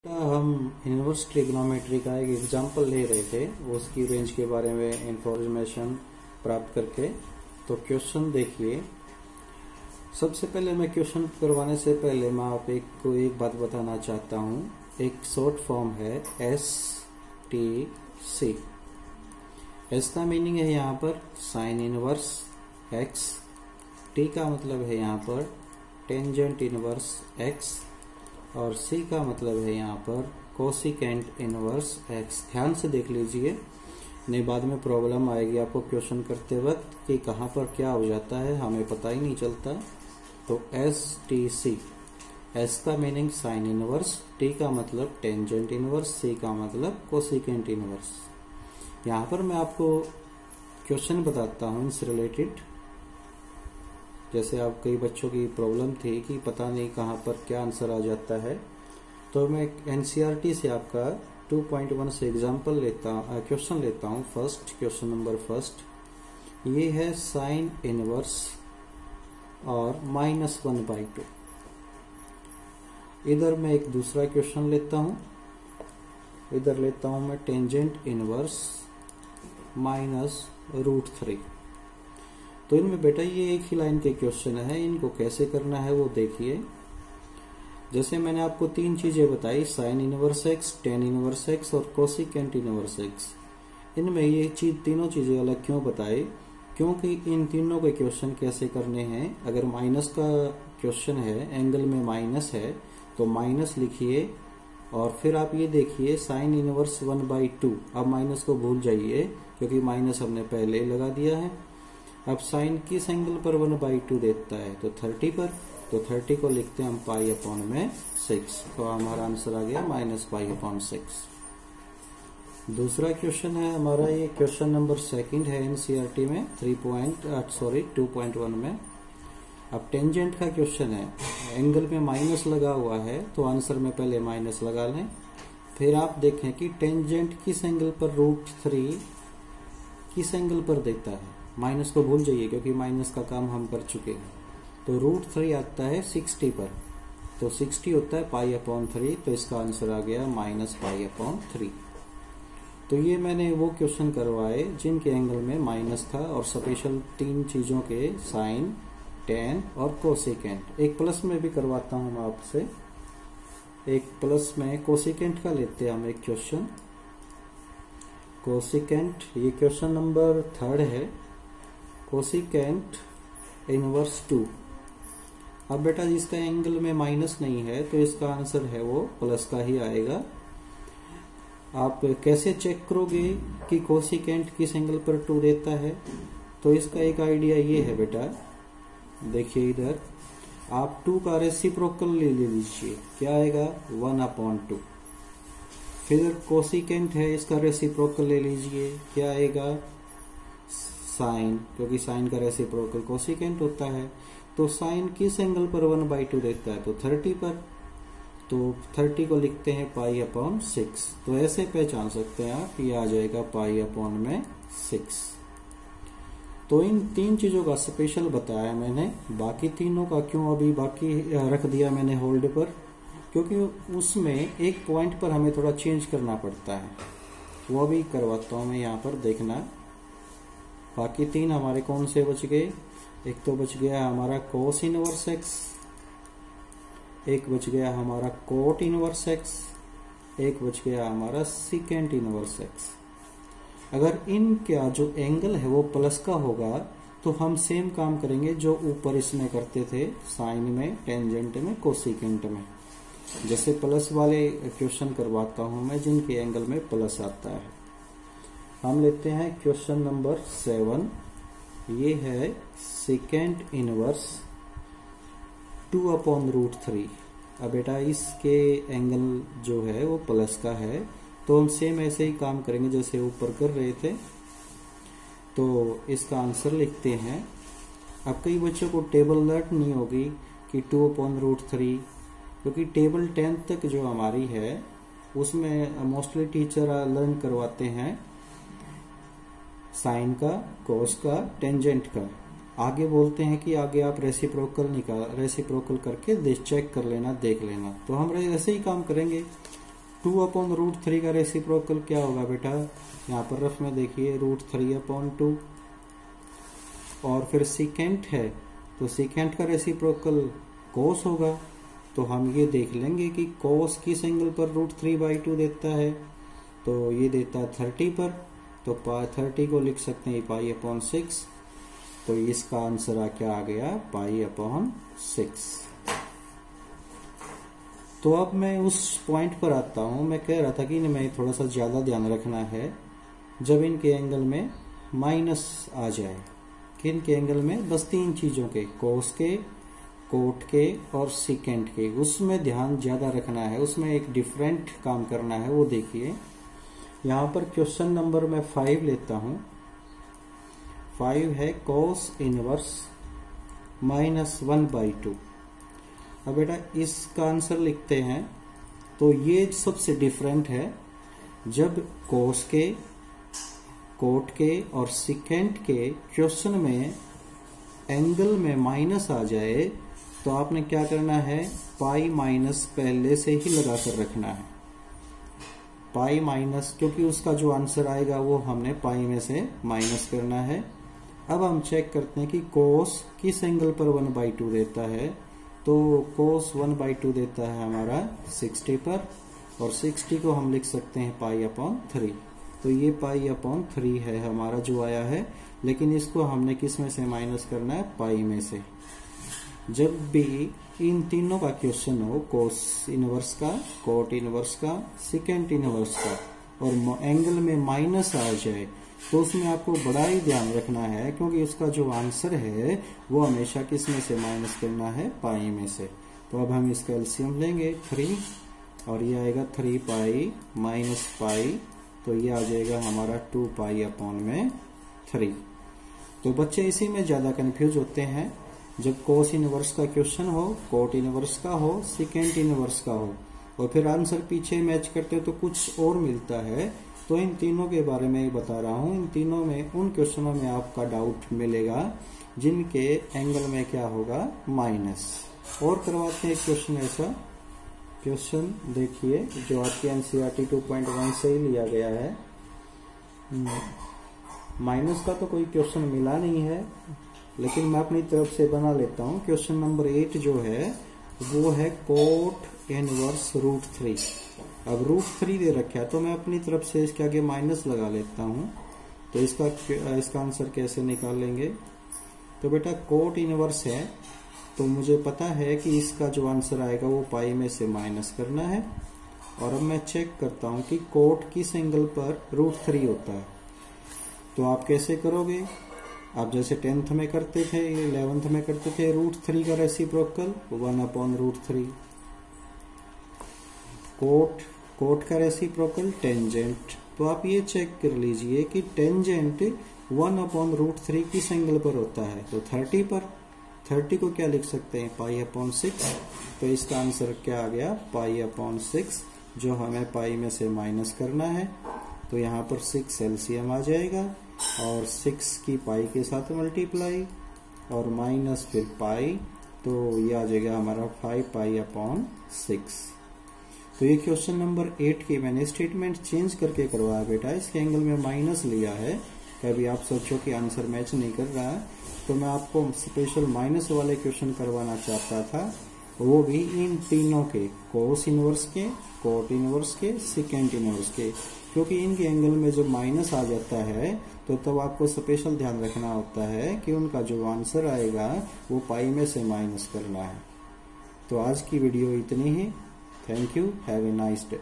हम inverse trigonometry का एक एग्जांपल ले रहे थे, उसकी रेंज के बारे में इंफॉर्मेशन प्राप्त करके। तो क्वेश्चन देखिए। सबसे पहले मैं क्वेश्चन करवाने से पहले मैं आप को एक बात बताना चाहता हूँ। एक शॉर्ट फॉर्म है STC। एस का मीनिंग है यहाँ पर साइन इनवर्स एक्स, टी का मतलब है यहाँ पर टेंजेंट इनवर्स एक्स, और सी का मतलब है यहाँ पर कोसिकेंट इनवर्स एक्स। ध्यान से देख लीजिए, नहीं बाद में प्रॉब्लम आएगी आपको क्वेश्चन करते वक्त कि कहाँ पर क्या हो जाता है, हमें पता ही नहीं चलता। तो STC, एस का मीनिंग साइन इनवर्स, टी का मतलब टेंजेंट इनवर्स, सी का मतलब कोसिकेंट इनवर्स। यहाँ पर मैं आपको क्वेश्चन बताता हूँ इनसे रिलेटेड। जैसे आप कई बच्चों की प्रॉब्लम थी कि पता नहीं कहाँ पर क्या आंसर आ जाता है, तो मैं NCERT से आपका 2.1 से एग्जाम्पल क्वेश्चन लेता हूँ। फर्स्ट क्वेश्चन नंबर फर्स्ट, ये है साइन इनवर्स और -1/2। इधर मैं एक दूसरा क्वेश्चन लेता हूँ, इधर लेता हूँ मैं टेंजेंट इनवर्स -√3। तो इनमें बेटा ये एक ही लाइन के क्वेश्चन है, इनको कैसे करना है वो देखिए। जैसे मैंने आपको तीन चीजें बताई, sine inverse x, tan inverse x और कोसिकेंट इनवर्स एक्स। इनमें ये तीनों चीजें अलग क्यों बताई? क्योंकि इन तीनों के क्वेश्चन कैसे करने हैं। अगर माइनस का क्वेश्चन है, एंगल में माइनस है, तो माइनस लिखिए और फिर आप ये देखिए साइन इनवर्स 1/2। अब माइनस को भूल जाइए क्योंकि माइनस हमने पहले ही लगा दिया है। अब साइन किस एंगल पर 1/2 देता है? तो 30 पर। तो 30 को लिखते हैं हम π/6। तो हमारा आंसर आ गया -π/6। दूसरा क्वेश्चन है हमारा, ये क्वेश्चन नंबर सेकंड है NCERT में 2.1 में। अब टेंजेंट का क्वेश्चन है, एंगल में माइनस लगा हुआ है, तो आंसर में पहले माइनस लगा लें। फिर आप देखें कि टेंजेंट किस एंगल पर √3 किस एंगल पर देता है। माइनस को भूल जाइए क्योंकि माइनस का काम हम कर चुके हैं। तो √3 आता है 60 पर, तो 60 होता है π/3। तो इसका आंसर आ गया -π/3। तो ये मैंने वो क्वेश्चन करवाए जिनके एंगल में माइनस था, और स्पेशल तीन चीजों के साइन, टेन और कोसिकेंट। एक प्लस में भी करवाता हूं मैं आपसे। एक प्लस में कोसिकेंट का लेते हैं हम एक क्वेश्चन। कोसिकेंट, ये क्वेश्चन नंबर थर्ड है, कोसिकेंट इनवर्स 2। अब बेटा जिसका एंगल में माइनस नहीं है तो इसका आंसर है वो प्लस का ही आएगा। आप कैसे चेक करोगे कि कोसिकेंट किस एंगल पर 2 देता है? तो इसका एक आइडिया ये है बेटा, देखिए इधर आप 2 का रेसिप्रोकल ले लीजिए, क्या आएगा 1/2। फिर कोसिकेंट है, इसका रेसिप्रोकल ले लीजिए, क्या आएगा साइन, क्योंकि साइन का रेसिप्रोकल कोसिकेंट होता है। तो साइन किस एंगल पर 1/2 देता है? तो 30 पर। तो 30 को लिखते हैं π/6। तो ऐसे पहचान सकते हैं आप, ये आ जाएगा π/6। तो इन तीन चीजों का स्पेशल बताया मैंने। बाकी तीनों का क्यों अभी बाकी रख दिया मैंने होल्ड पर? क्योंकि उसमें एक पॉइंट पर हमें थोड़ा चेंज करना पड़ता है, वो भी करवाता हूं मैं यहाँ पर, देखना। बाकी तीन हमारे कौन से बच गए? एक तो बच गया हमारा कोस इनवर्स एक्स, एक बच गया हमारा कोट इनवर्स एक्स, एक बच गया हमारा सिकेंट इनवर्स एक्स। अगर इनका जो एंगल है वो प्लस का होगा तो हम सेम काम करेंगे जो ऊपर इसमें करते थे, साइन में, टेंजेंट में, कोसिकेंट में। जैसे प्लस वाले क्वेश्चन करवाता हूं मैं जिनके एंगल में प्लस आता है। हम लेते हैं क्वेश्चन नंबर 7। ये है सिकेंट इनवर्स 2/√3। अब बेटा इसके एंगल जो है वो प्लस का है, तो हम सेम ऐसे ही काम करेंगे जैसे ऊपर कर रहे थे। तो इसका आंसर लिखते हैं। अब कई बच्चों को टेबल लर्न नहीं होगी कि 2/√3, क्योंकि टेबल 10 तक जो हमारी है उसमें मोस्टली टीचर लर्न करवाते हैं साइन का, कोस का, टेंजेंट का। आगे बोलते हैं कि आगे आप रेसिप्रोकल करके चेक कर लेना, देख लेना। तो हम ऐसे ही काम करेंगे। 2/√3 का रेसिप्रोकल क्या होगा बेटा, यहाँ पर रफ में देखिए √3/2, और फिर सीकेंट है तो सीकेंट का रेसिप्रोकल कोस होगा। तो हम ये देख लेंगे कि कोस किस एंगल पर √3/2 देता है, तो ये देता है 30 पर, तो 30 को लिख सकते हैं π/6, तो इसका आंसर क्या आ गया π/6। तो अब मैं उस पॉइंट पर आता हूं, मैं कह रहा था कि मैं थोड़ा सा ज्यादा ध्यान रखना है जब इनके एंगल में माइनस आ जाए। किन के एंगल में, बस 3 चीजों के, कोस के, कोट के और सीकेंट के, उसमें ध्यान ज्यादा रखना है, उसमें एक डिफरेंट काम करना है। वो देखिए यहां पर क्वेश्चन नंबर मैं 5 लेता हूं। 5 है कोस इनवर्स -1/2। अब बेटा इसका आंसर लिखते हैं, तो ये सबसे डिफरेंट है। जब कोस के, कोट के और सीकेंट के क्वेश्चन में एंगल में माइनस आ जाए तो आपने क्या करना है, पाई माइनस पहले से ही लगा कर रखना है। पाई माइनस, क्योंकि उसका जो आंसर आएगा वो हमने पाई में से माइनस करना है। अब हम चेक करते हैं कि कोस किस एंगल पर 1/2 देता है, तो कोस 1/2 देता है हमारा 60 पर, और 60 को हम लिख सकते हैं π/3। तो ये π/3 है हमारा जो आया है, लेकिन इसको हमने किस में से माइनस करना है, पाई में से। जब भी इन तीनों का क्वेश्चन हो, कोस इनवर्स का, कोट इनवर्स का, सीकेंट इनवर्स का, और एंगल में माइनस आ जाए, तो उसमें आपको बड़ा ही ध्यान रखना है, क्योंकि उसका जो आंसर है वो हमेशा किस में से माइनस करना है, पाई में से। तो अब हम इसका एलसीएम लेंगे 3, और ये आएगा 3π माइनस पाई, तो ये आ जाएगा हमारा 2π/3। तो बच्चे इसी में ज्यादा कंफ्यूज होते हैं। जब कोस इनवर्स का क्वेश्चन हो, कोट इनवर्स का हो, सीकेंट इनवर्स का हो, और फिर आंसर पीछे मैच करते हो तो कुछ और मिलता है। तो इन तीनों के बारे में बता रहा हूं। इन तीनों में, उन क्वेश्चनों में आपका डाउट मिलेगा जिनके एंगल में क्या होगा, माइनस। और करवाते हैं क्वेश्चन ऐसा। क्वेश्चन देखिए जो आपके एनसीईआरटी 2.1 से ही लिया गया है। माइनस का तो कोई क्वेश्चन मिला नहीं है, लेकिन मैं अपनी तरफ से बना लेता हूं। क्वेश्चन नंबर 8 जो है वो है कोट इनवर्स √3। अब √3 दे रखा है, तो मैं अपनी तरफ से इसके आगे माइनस लगा लेता हूं। तो इसका आंसर कैसे निकालेंगे, तो बेटा कोट इनवर्स है, तो मुझे पता है कि इसका जो आंसर आएगा वो पाई में से माइनस करना है। और अब मैं चेक करता हूं कि कोट किस एंगल पर √3 होता है। तो आप कैसे करोगे, आप जैसे 10th में करते थे, 11th में करते थे, √3 का रेसिप्रोकल 1/√3। कोट का रेसिप्रोकल टेंजेंट। तो आप ये चेक कर लीजिए कि टेंजेंट 1/√3 किस एंगल पर होता है, तो 30 पर। 30 को क्या लिख सकते हैं, π/6। तो इसका आंसर क्या आ गया, π/6, जो हमें पाई में से माइनस करना है। तो यहाँ पर 6 एलसीएम आ जाएगा, और 6 की पाई के साथ मल्टीप्लाई, और माइनस फिर पाई, तो ये आ जाएगा हमारा 5π/6। तो ये क्वेश्चन नंबर 8 की मैंने स्टेटमेंट चेंज करके करवाया बेटा। इसके एंगल में माइनस लिया है। कभी आप सोचो कि आंसर मैच नहीं कर रहा है, तो मैं आपको स्पेशल माइनस वाले क्वेश्चन करवाना चाहता था, वो भी इन तीनों के, कोस इनवर्स के, कोट इनवर्स के, सीकेंट इनवर्स के, क्योंकि इनके एंगल में जब माइनस आ जाता है तो तब आपको स्पेशल ध्यान रखना होता है कि उनका जो आंसर आएगा वो पाई में से माइनस करना है। तो आज की वीडियो इतनी ही। Thank you, have a nice day.